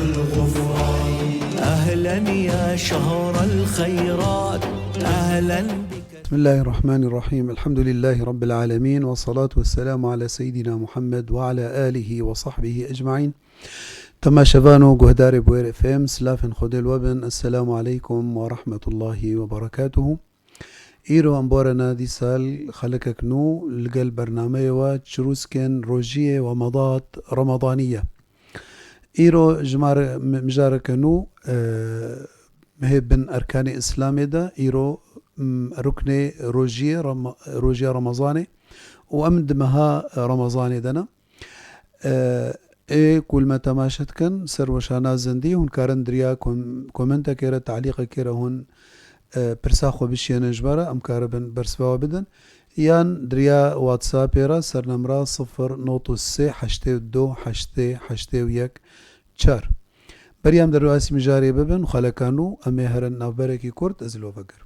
الغفران. أهلا يا شهر الخيرات، أهلا بك. بسم الله الرحمن الرحيم. الحمد لله رب العالمين، والصلاة والسلام على سيدنا محمد وعلى آله وصحبه أجمعين. تما شبانو جهدار بوير FM سلافن خدل وبن. السلام عليكم ورحمة الله وبركاته. إيرو أمبورنا دي سال خلقك نو لقل برنامج وتشروسكن روجية ومضات رمضانية. إيرو مجاركنو مهب بن أركان إسلامي دا إيرو ركن روجية رمضاني وأمد مها رمضاني دنا كل ما تماشت كان سر وشانا زندي هون كارن دريا كومنتا كيرا تعليق كيرا هون برساخو بشي نجبارا أم كاربن برسباوا بدن يان دريا واتساب يرا سر نمرا 0.3 بريام در رواسی مجاری ببن خلکانو امی هرن نافبرکی کرد ازلو فکر.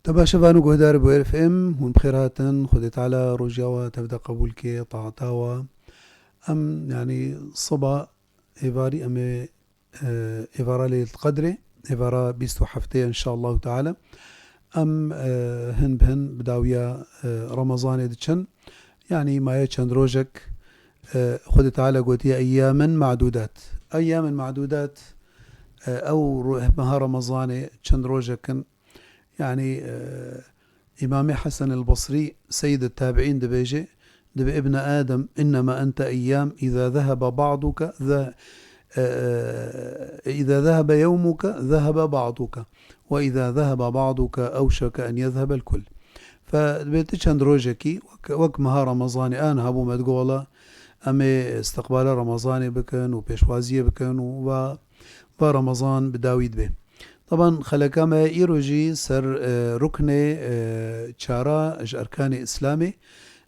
تبا شبانو جهدار بوير FM هون بخيراتن خدت على رجاوة تبدأ قبول كي طاعتاوة أم يعني صبا إيفاري أمي إيفارا ليلة القدر إيفارا بيستو حفتي إن شاء الله تعالى أم هن بهن بداوية رمضان دتشن يعني ما يتشن روجك خدت على قوتي أياما معدودات أو مها رمضان تشن روجك يعني إمام حسن البصري سيد التابعين دبيجي دب ابن آدم إنما أنت أيام إذا ذهب بعضك إذا ذهب يومك ذهب بعضك وإذا ذهب بعضك أوشك أن يذهب الكل. فبيتشان روجكي وك مها رمضاني أنا هبو مدقولة أمي استقبال رمضاني بكن وبيشوازية بكن ورمضان بداويد به. طبعا خلقا ما إيروجي سر ركن شارع أركان إسلامي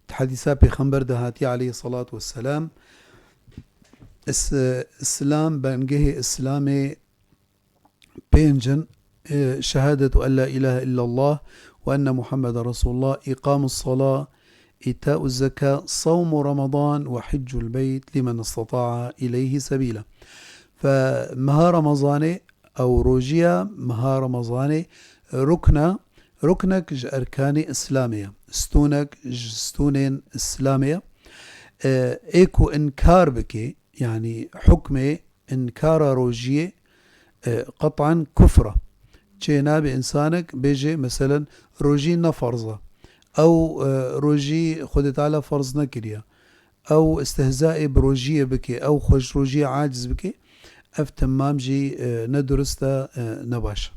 تحديثا بخمبر دهاتي عليه الصلاة والسلام. السلام بانجه إسلامي بينجن شهادة أن لا إله إلا الله وأن محمد رسول الله، إقام الصلاة، إيتاء الزكاة، صوم رمضان، وحج البيت لمن استطاع إليه سبيلا. فمها رمضاني أو روجيا مها رمضاني ركنك أركاني إسلامية ستونك ستونين إسلامية إيكو إنكار بكي يعني حكمه إنكار روجية قطعا كفرة تشينا بإنسانك بيجي مثلا روجي فرضة أو روجي خدت على فرض نكريا أو استهزاء بروجية بكي أو خوش روجية عاجز بكي أفتمام جي ندرستا نباش.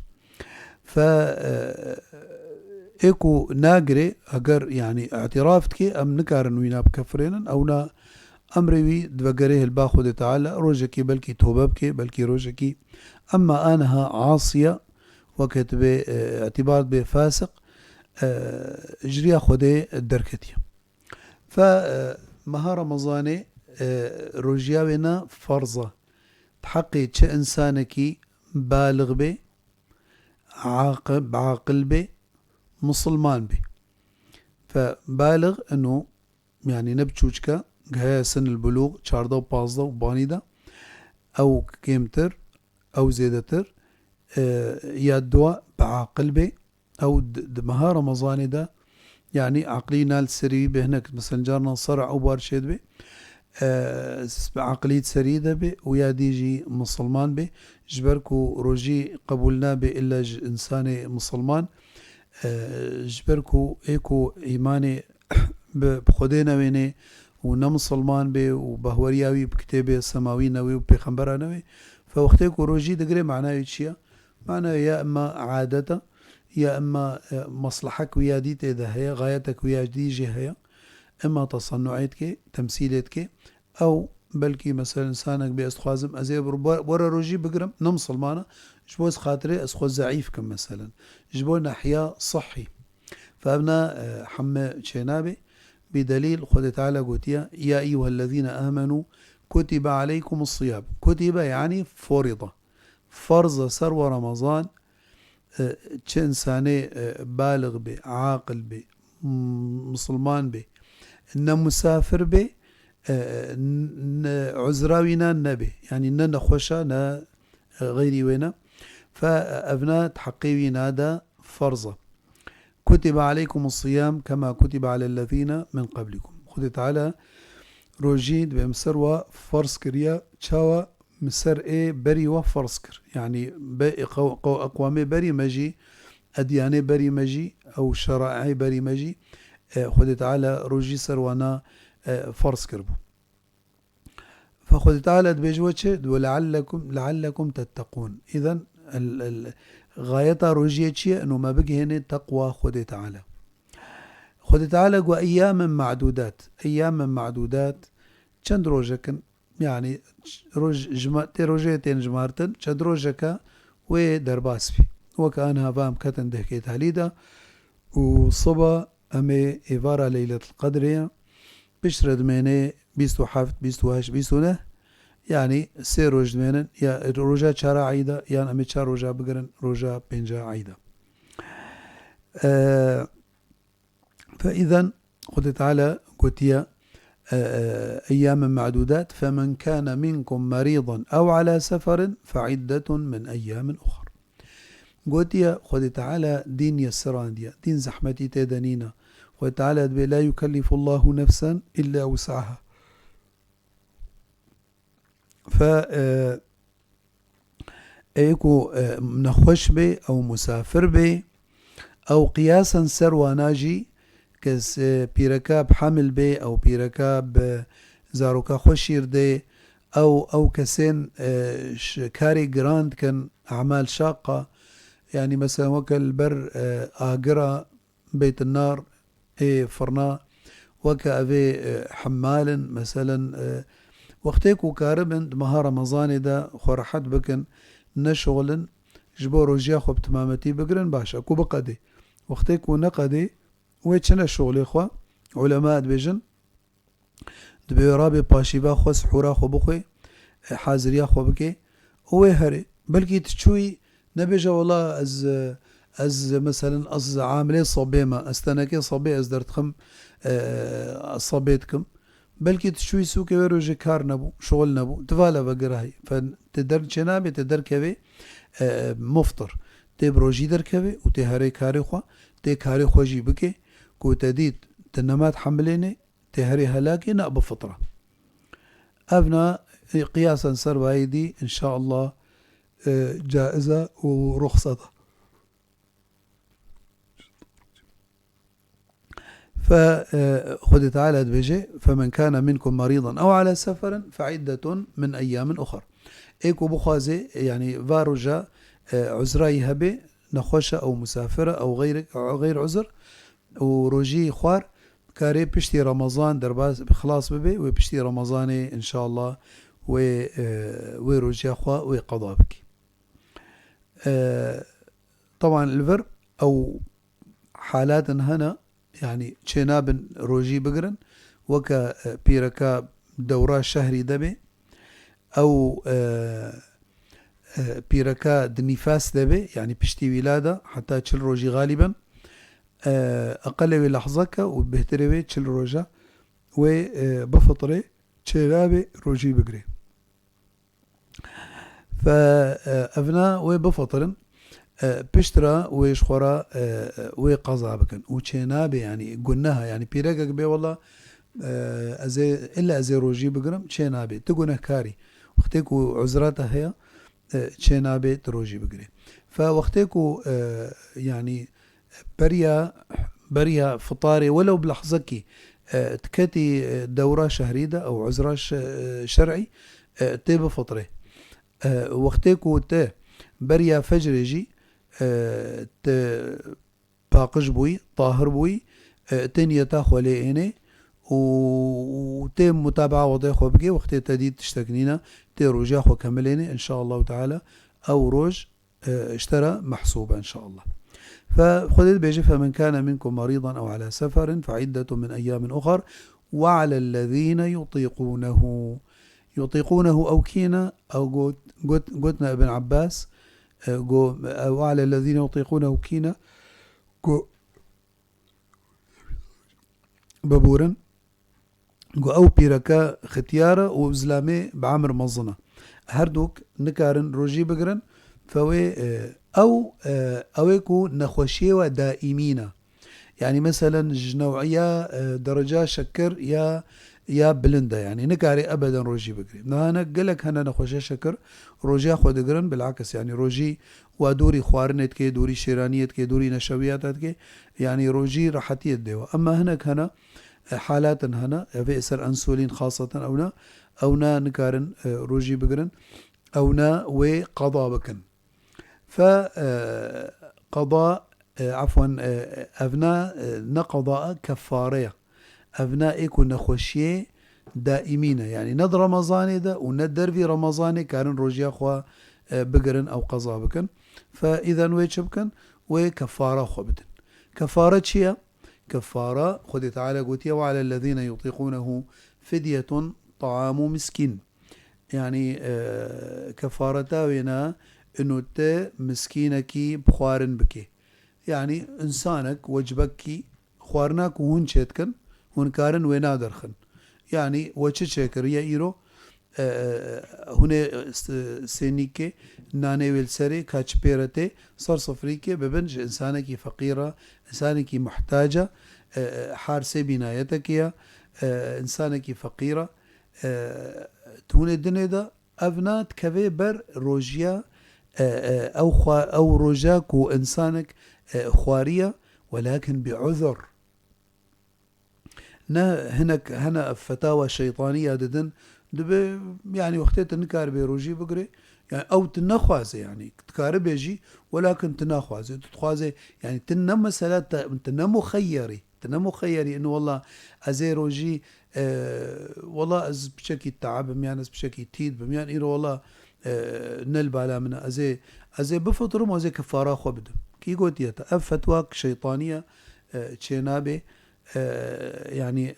إيكو ناقري أقر يعني اعترافتك أم نكارن وينا بكفرين أو نا أمري دبقريه الباخد تعالى روجكي بلكي توبابكي بلكي روجكي أما أنها عاصية وكتب اعتبار بفاسق جريا خدي الدركتي. فمها رمضاني روجياونا فرضة تحقي تش إنسانكي بالغ بي عاقل بي مسلمان بي. فبالغ أنه يعني نبتشوشكا هي سن البلوغ 14 و 15 وبانيدا أو كيمتر أو زيدتر يا الدواء بعاقل بي أو مها رمضاني دا يعني عقلينا السري بهناك مثلا جارنا صرع أو بارشيد بي عقلية سريدة بي ويا ديجي مسلمان بي جبركو روجي قبولنا بي إلا إنساني مسلمان جبركو إيكو إيماني بخدينا ويني ونمسلمان بي وبهورياوي بكتابه سماوي نوي وبيخنبرا نوي. فوقتك روجي دقري معناه يتشيا معناه يا إما عادة يا إما مصلحك ويا ديت إذا هي غايتك ويا ديجي هي إما تصنعاتك تمثيلاتك أو بلكي مثلا إنسانك بأستخوازم أزي ورا روجي بقرم نمسلمانة جبوز خاطري أسخوز ضعيف كم مثلا جبوز نحيا صحي. فأبنا حمى شنابي بدليل خد تعالى قوتيا يا أيها الذين آمنوا كتب عليكم الصيام. كتب يعني فرض فرض سر رمضان چه انسانه بالغ به عاقل به مسلمان به نه مسافر به عذراوینا نبه يعني نه نخوشا نه غيري وينا فأبناء تحقيوي نادا فرضة كتب عليكم الصيام كما كتب على الذين من قبلكم خد تعالى روجيد بمسر وفرض كريا تشاوا مسر ايه بري وفرض كر يعني اقوامي بري مجي ادياني بري مجي او شرائعي بري مجي خد تعالى روجي سروانا فرض كربو فخد تعالى دبيجوتش ولعلكم تتقون اذا غاية روجية شيء انه ما بقي هنا تقوى خد تعالى خد تعالى قو ايام معدودات چند روجكن يعني روجيتين جمارتن چند روجكا ودرباس في وكأنها فام كتن دهكيت هليدا وصبا امي ايفارا ليلة القدر بشرد ميني 27 28 29 يعني سي روج دمينن يا روجا چارا عيدا يعني امي چار روجا بگرن روجا پنجا عيدا فإذا قلت تعالى قلت أيام معدودات فمن كان منكم مريضا أو على سفر فعدة من أيام أخرى قلت يا قلت تعالى دين يسران دي دين زحمتي تدنينا قلت تعالى لا يكلف الله نفسا إلا وسعها ف ايكو نخوش بي او مسافر بي او قياسا سروا ناجي كس بيركاب حمل بي او بيركاب زاروكا خوشير دي او كسين كاري جراند كان اعمال شاقة يعني مثلا وكال بر آقرة بيت النار فرنا وكأبي حمال مثلا وقتيكو كاربن مها رمضان دا خورحت بكن نشغلن جبو روجيا خوب تمامتي بقرن باشا كو بقدي وقتيكو نقدي ويتشنا شغلي خوا علماء دبيجن دبي رابي باشيبا خو سحورا خو بخوي حازريا خو بكي وي هري بلكي تشوي نبيجا والله از مثلا از عاملي صبيما استناكي صبي از درتخم صبيتكم بلكي تشوي سوكي ويروجي كار نبو شغل نبو تفالا بقراهي فتدر جنابي تدر كبي مفطر تي بروجي در كبي وتي هاري كاري خوا تي كاري خوجي بكي كو تديد تنمات حمليني تي هاري هلاكي نأب فطرة أبنا قياسا سربايدي إن شاء الله جائزة ورخصة فخذ تعالى بيجي فمن كان منكم مريضا أو على سفر فعدة من أيام أخر إيكو بخازي يعني فاروجا عذراي هبي نخوشة أو مسافرة أو غير عذر وروجي خوار كاري بشتي رمضان درباس بخلاص ببي وبشتي رمضاني إن شاء الله وروجي خوا وقضاء بك طبعا الفر أو حالات هنا يعني چناب روجي بقرن وكا بيركا دورا شهري دبي أو بيركا دنفاس دبي يعني بشتي ولادة حتى تشل روجي غالبا أقل لحظك وبهتري تشل روجا وبفطري تشلابي روجي بقري فأبناء وبفطرن بشترا ويشخورا ويقضى بكن وچنابي يعني قلناها يعني بيرقق بي والله أزي إلا أزي روجي بقرم چنابي تقونه كاري وقتيكو عزراتها هي چنابي تروجي بقري فوقتيكو يعني بريا فطاري ولو بلحظكي تكتي دورة شهريدة أو عزرة شرعي تيب فطري وقتيكو بريا فجر يجي باقش بوي طاهر بوي تنية تاخو ليني وتم متابعة وضع خو بكي وقت تديد تشتكنينا تي روجا خو كمليني إن شاء الله تعالى أو روج اشترى محسوبة إن شاء الله فخذت بيجي فمن كان منكم مريضا أو على سفر فعدة من أيام أخر وعلى الذين يطيقونه أو كينا أو قلتنا ابن عباس جو وعلى الذين يطيقونه كينا جو ببورن جو او بيركا ختيارة وزلامي بعمر مظنة هردوك نكارن روجي بقرن فوي او اويكو نخوشيوة دائمين يعني مثلا نوعية درجة شكر يا بلندا يعني نكاري ابدا روجي بقري انا قلك هنا نخوشي شكر روجي خود قرن بالعكس يعني روجي ودوري خوارنت كي دوري شيرانيت كي دوري نشويات كي يعني روجي راحتي الدوا اما هنا حالات هنا في اسر انسولين خاصة اونا نكارن روجي بقرن اونا وقضاء بكن فقضاء عفوا افنا نقضاء كفارية افنا ايكو نخوشيه دائمين يعني ند رمضان ده وندر في رمضان كارن روجي اخوا بقرن او قضاء بكن فاذا ويشبكن وكفارة خبتن كفارة شيا كفارة خذ تعالى قوتيا وعلى الذين يطيقونه فدية طعام مسكين يعني كفارة تاوينا انو ت مسكينكي بخوارن بكي يعني انسانك وجبكي خوارناك وهون شيتكن هون كارن وينا درخن يعني وچه شكريا ايرو هنا سينيكي ناني ويلسري كاتش بيرتي صار صفريكي ببنج انسانكي فقيرة انسانكي محتاجة حارسي بنايتك يا انسانكي فقيرة تون الدنيا دا افنات كفي بر روجيا او روجاكو انسانك خوارية ولكن بعذر هنا فتاوى شيطانية ددن يعني وقتها نكار بيروجي بقري يعني او تنخوازي يعني تكار بيجي ولكن تنخوازي تتخوازي يعني تنم مسألة تنمو خيري انه والله ازي روجي والله از بشكي تعب بميان از بشكي تيد بميان ايرو والله نل بالا من ازي بفطرم وازي كفارة خبدم كي قلت يتا فتواك شيطانية تشينابي يعني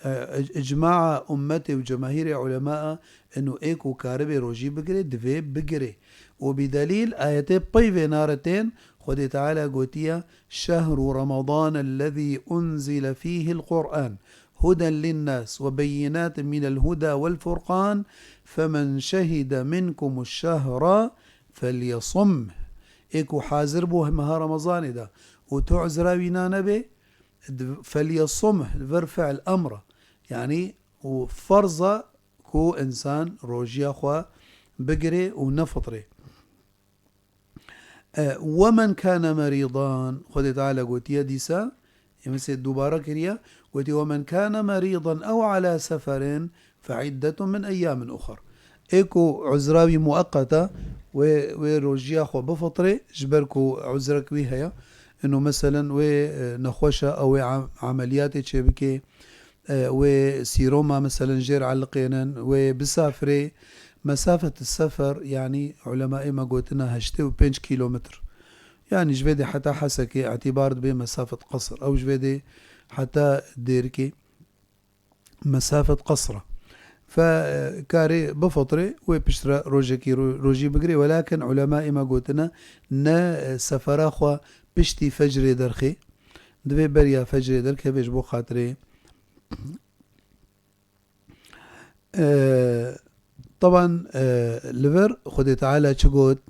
اجماع امتي وجماهير علماء انه ايكو كاربي روجي بقري دفي بقري وبدليل ايتي بيفي نارتين خذ تعالى قوتيا شهر رمضان الذي انزل فيه القرآن هدى للناس وبينات من الهدى والفرقان فمن شهد منكم الشهر فليصم ايكو حازر بوه مها رمضان ده وتعزر بنا نبي فليصمه برفع الأمر يعني وفرض كو إنسان روجيا خوا بقري ونفطري ومن كان مريضا خذ تعالى قلت يا ديسا يمسي دوبارة كريا قلت ومن كان مريضا أو على سفر فعدة من أيام أخر إيكو عزراوي مؤقتة وروجيا خوا بفطري جبركو عزرك بيها انه مثلا ونخوشة او عمليات تشبكي وسيروما مثلا جير علقينا وبسافري مسافة السفر يعني علماء ما قلتنا هشتي 5 كيلومتر يعني جبدي حتى حسكي اعتبار بمسافة قصر او جبدي حتى ديركي مسافة قصرة فكاري بفطري وبشترى روجي بقري ولكن علماء ما قلتنا نا سفر خوا بشتي فجر درخي دبي بريا فجر درخي بيش بو خاطري طبعا لفر خد تعالى شقوت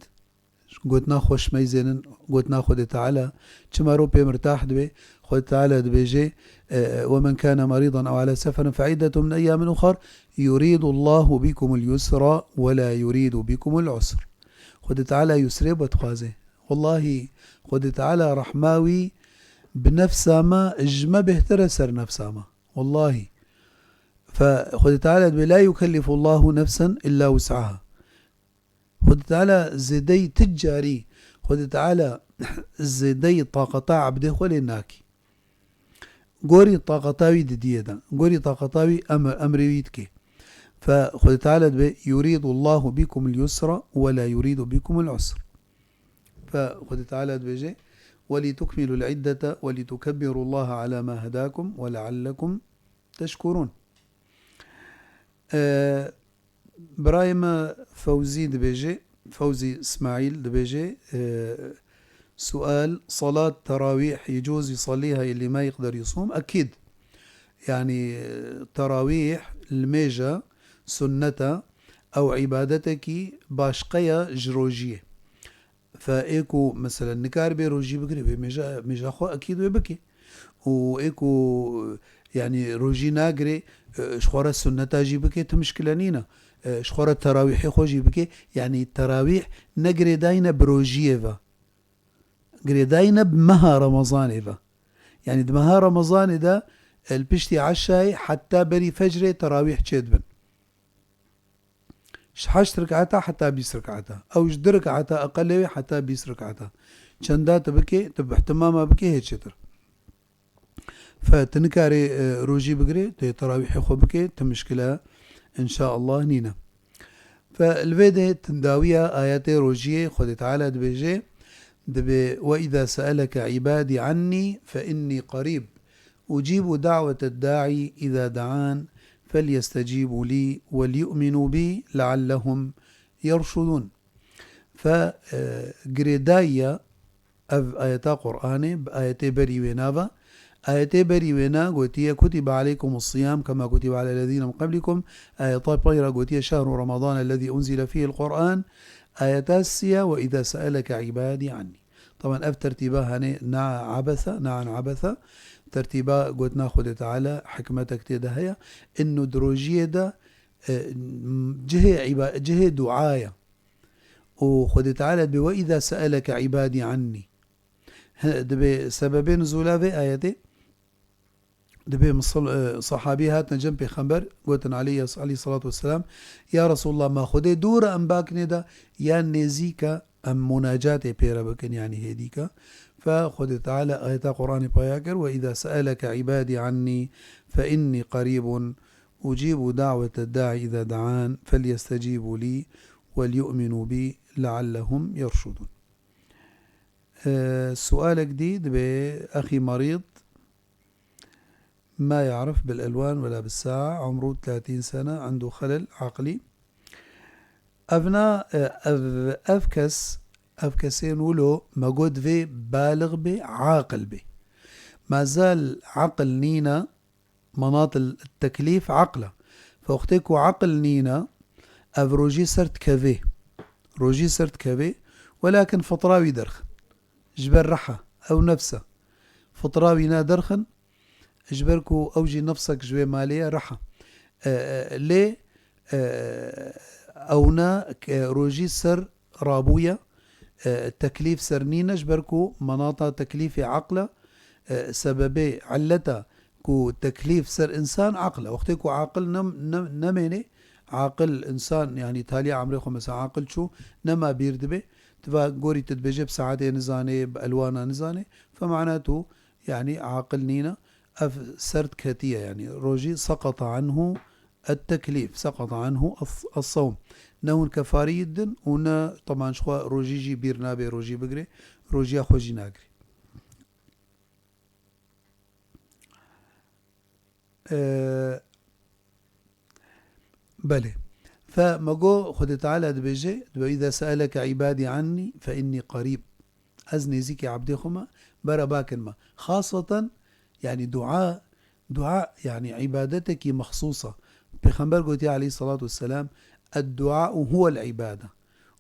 قوتنا خوش ميزين قوتنا خد تعالى شمارو بي مرتاح دبي خد تعالى دبي جي ومن كان مريضا او على سفر فعدة من ايام اخر يريد الله بكم اليسر ولا يريد بكم العسر خد تعالى يسري بتخوازي والله خد تعالى رحماوي بنفسه ما اجمع بهتر سر نفسه ما والله فخد تعالى لا يكلف الله نفسا الا وسعها خد تعالى زدي تجاري خد تعالى زدي طاقتا عبده ولناكي قوري طاقتاوي دديدا قوري طاقتاوي امريويتكي فخد تعالى يريد الله بكم اليسر ولا يريد بكم العسر فخد تعالى بيجي ولتكملوا العدة ولتكبروا الله على ما هداكم ولعلكم تشكرون برايما فوزي بيجي فوزي اسماعيل دبيجي سؤال: صلاة تراويح يجوز يصليها اللي ما يقدر يصوم؟ أكيد. يعني تراويح الميجا سنة أو عبادتك باشقية جروجية، فإيكو مثلا نكار بيروجي بكري ميجا خو أكيد ويبكي، وإيكو يعني روجي ناقري شخورة السنة جيبكي تمشكلة نينا، شخورة التراويح خوجي بكي، يعني التراويح نقري داينا بروجيفا قري داينا بمها رمضان إذا يعني دمها رمضان إذا البشتي عشاي حتى بري فجري تراويح تشدبن شحشت ركعتها حتى 20 ركعتها أو جد ركعتها أقل حتى 20 ركعتها چندا بكي تب احتمامها بكي هيك شتر فتنكاري روجي بقري تراويح خو بكي تمشكلة إن شاء الله نينا. فالفيديو تنداوية آيات روجية خد تعالى دبيجي دبي: وإذا سألك عبادي عني فإني قريب أجيب دعوة الداعي إذا دعان فليستجيبوا لي وليؤمنوا بي لعلهم يرشدون. فقريدايا أف آياتا قرآني بآياتي بري وينافا آياتي بري وينا قوتية كتب عليكم الصيام كما كتب على الذين من قبلكم. آياتا طيرة قوتية شهر رمضان الذي أنزل فيه القرآن. آياتا السيا: وإذا سألك عبادي عني. طبعا أف ترتيبها نع عبثة ترتيبها قلت ناخذ تعالى حكمتك تدهيا إنه دروجية ده جهة دعاية وخذ تعالى وإذا سألك عبادي عني دبي سببين نزولها في آياتي دبي صحابي هاتنا جنبي خبر قلت عليه الصلاة والسلام: يا رسول الله ما خذي دور أم باكني ده يا نزيكا أم مناجاتي بيرا بكن يعني هديكا. فخذ تعالى آيات قرآن باياكر: وإذا سألك عبادي عني فإني قريب أجيب دعوة الداعي إذا دعان فليستجيبوا لي وليؤمنوا بي لعلهم يرشدون. سؤال جديد بأخي مريض ما يعرف بالألوان ولا بالساعة، عمره 30 سنة، عنده خلل عقلي. أبناء أفكسين ولو مجود في بالغ بي عاقل بي ما زال عقل نينا مناط التكليف عقله فأختيكو عقل نينا أفروجي سرت كافي ولكن فطراوي درخن جبر رحة أو نفسه فطراوي نا درخن جبركو أوجي نفسك جوي مالية رحة ليه أونا روجي سر رابوية تكليف سرنينا جبركو مناطة تكليف عقله سببي علتا كو تكليف سر إنسان عقله وقتكو عاقل نميني عاقل إنسان يعني تالي عمريخو مثلا عاقل شو نما بيردبي تبا قوري تدبجي بساعتين نزاني بألوانا نزاني فمعناته يعني عاقل نينا سرد كاتية يعني روجي سقط عنه التكليف سقط عنه الصوم نون كفاري الدن ونا طبعا شخوا روجي جي بيرنابي روجي بقري روجي أخوجي ناقري. بله فمقو خد تعالى دبيجي وإذا سألك عبادي عني فإني قريب أزني زيكي عبدي خما برا باكن ما خاصة يعني دعاء يعني عبادتك مخصوصة بخنبر قلت عليه الصلاة والسلام الدعاء هو العبادة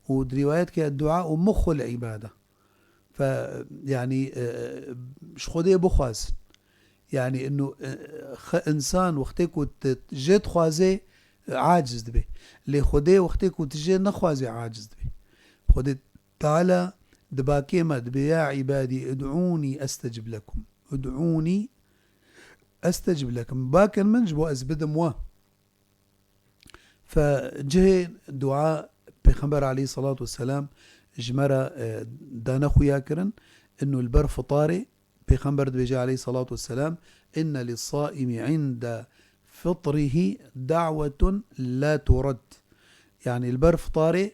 وروايتك الدعاء مخ العبادة فيعني شخودي بخواز يعني انه انسان وقتك تجد خوازي عاجز دبي لخودي وقتك وتجي نخوازي عاجز دبي خودي تعالى دباكي ما دبي يا عبادي ادعوني استجب لكم ادعوني استجب لكم باكن منجبو ازبد موا فجه دعاء بخبر عليه الصلاة والسلام جمرة دانا خويا كرن انه البر فطاري بخبر بيجي عليه الصلاة والسلام إن للصائم عند فطره دعوة لا ترد يعني البر فطاري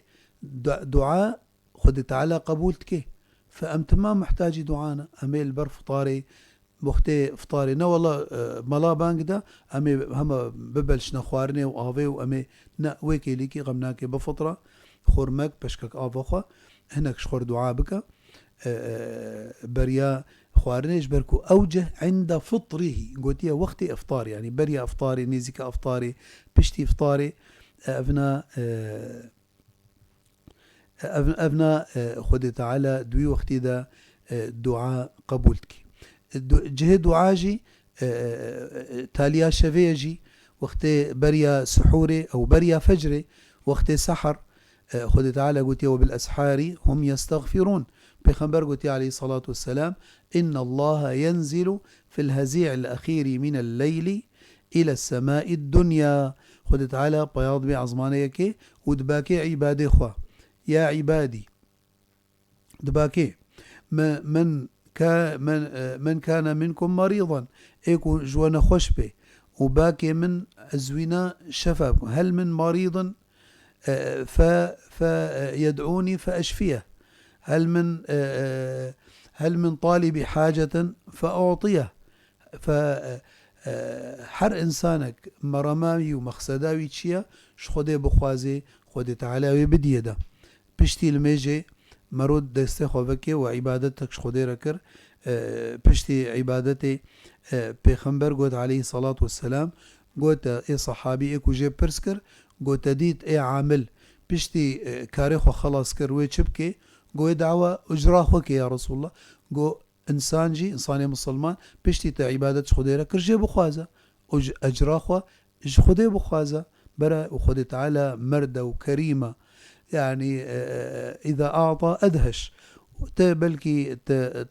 دعاء خد تعالى قبولتك فأمت ما محتاج دعانا أمي البر فطاري بختي فطاري نا والله ملا بانك ده أمي هم ببلش نخوارني وآفي وأمي نا ويكي ليكي غمناكي بفطرة خورمك بشكك آفاخوا هناك شخور دعاء بك بريا خوارنيش بركو أوجه عند فطره قلت يا وقت إفطار يعني بريا إفطاري نيزك إفطاري بشتي إفطاري أبنا خد تعالى دوي وقت دا دعاء قبولتك جه دعاجي تاليا شفيجي وقت بريا سحوري أو بريا فجري وقت سحر خد تعالى قلت وبالأسحار هم يستغفرون بخبر قلت عليه الصلاة والسلام إن الله ينزل في الهزيع الأخير من الليل إلى السماء الدنيا خد تعالى بياض بعظمانيك ودباكي عبادي خوا يا عبادي دباكي من كان منكم مريضا ايكو جوانا خوش به وباكي من أزونا شفاكم هل من مريض فيدعوني فأشفيه هل من طالب حاجة فأعطيه هر إنسانك مرماوي ومقصداوي تشيا شخده بخوازي خده تعالى بديه ده بشتي الميجي مرود دسته خوفكي وعبادتك شخده ركر بشتي عبادتي پیغمبر قلت عليه الصلاة والسلام قلت اي صحابي اكو جيب برسكر قلت ديت اي عامل بشتي كاريخو خلاص كر ويشبكي قو دعوة اجراخوك يا رسول الله قو انسانجي انساني مسلمان بشتي تا عبادت خده ركر جيب بخوازة اجراخو خده بخوازة برا وخده تعالى مردة وكريمة يعني إذا أعطى أدهش بلكي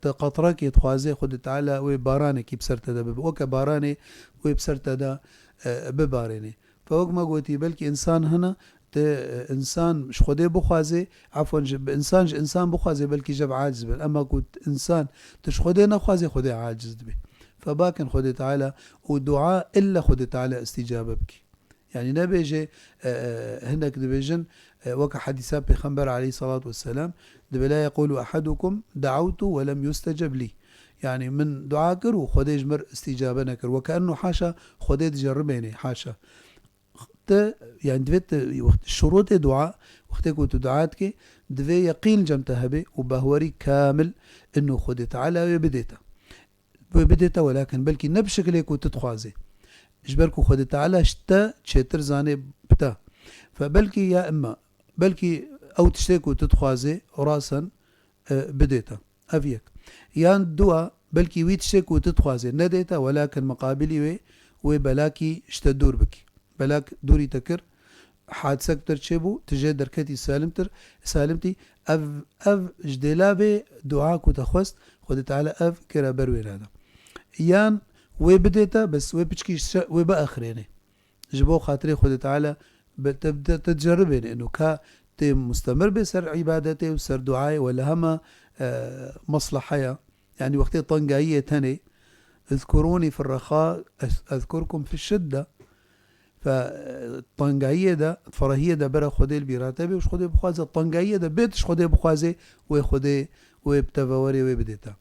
تقطرك يتخوازي خد تعالى وبارانك بسرت دا وكباراني وبسرت دا بباريني فوق ما قلتي بلكي إنسان هنا إنسان مش خده بخوازي عفوا إنسان بخوازي بلكي جب عاجز بل أما قلت إنسان تش خده نخوازي خده عاجز به فباكن خده تعالى ودعاء إلا خده تعالى استجابة بك يعني نبيجي هناك دبيجن وك حديثا بخنبر عليه الصلاة والسلام دبلا يقول أحدكم دعوت ولم يستجب لي يعني من دعاء كر وخده يجمر استجابة نكر وكأنه حاشا خده تجربيني حاشا يعني دفت وقت شروط دعاء وقت كنت دعاتك دفي يقين جمتها به وبهوري كامل انه خده تعالى وبديته ولكن بلكي نبشكل يكون تتخوازي جبركو خد تعالى شتا تشتر زاني بتا فبلكي يا اما بلكي او تشتكو تتخوازي راسا بديتا افيك يان دوا بلكي وي تشتكو تتخوازي نديتا ولكن مقابلي وي وبلاكي اشتدور بكي بلاك دوري تكر حادثك ترشبو تجي دركتي سالمتي اف جدلابي دعاكو تخوست خد تعالى اف كرا بروين هذا يان وبديتا بس وبتشكيش وبآخريني جبو خاطري خد تعالى بتبدأ تجربين انه مستمر بسر عبادتي وسر دعائي ولا هما مصلحة يعني وقت طنقاية تاني اذكروني في الرخاء اذكركم في الشدة فالطنقاية ده فرهية ده برا خدي البيراتبي وش خدي بخوازي الطنقاية ده بيتش خدي بخوازي وخدي وبتفوري وبديتا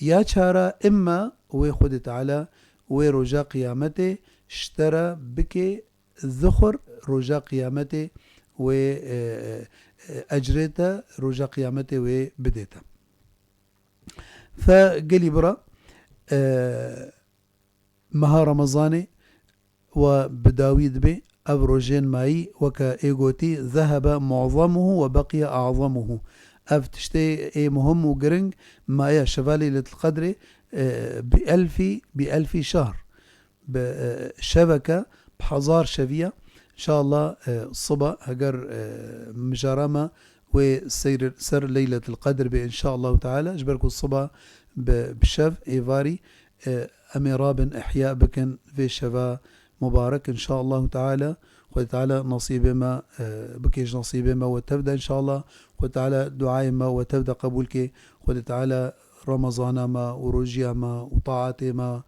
يا چارا اما وخد تعالى ورجا قيامته اشترى بك ذخر رجا قيامته وأجرته رجا قيامته وبديته فقالي برا مها رمضاني وبداويد بي أبروجين ماي وكا إيغوتي ذهب معظمه وبقي أعظمه أفتشتي مهم وقرنج ما شفالي للقدر بألف شهر بشبكة بحزار شفية إن شاء الله الصبا هجر مجرمة وسر ليلة القدر بإن شاء الله تعالى جبركوا الصبا بشف إيفاري أميراب إحياء بكن في شفا مبارك إن شاء الله تعالى خد تعالى نصيب ما بكيش نصيب ما وتبدأ إن شاء الله خد تعالى دعاء ما وتبدأ قبولك خد تعالى رمضان ما ورجيا ما وطاعة ما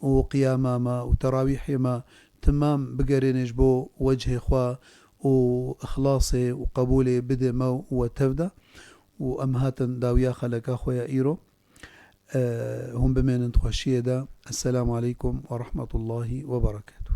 وقيام ما وتراويح ما تمام بقرينش بو وجه إخوة وإخلاصي وقبولي بدء ما وتبدأ وأمهات داويا خلق أخويا إيرو هم بمين انتخشية دا السلام عليكم ورحمة الله وبركاته.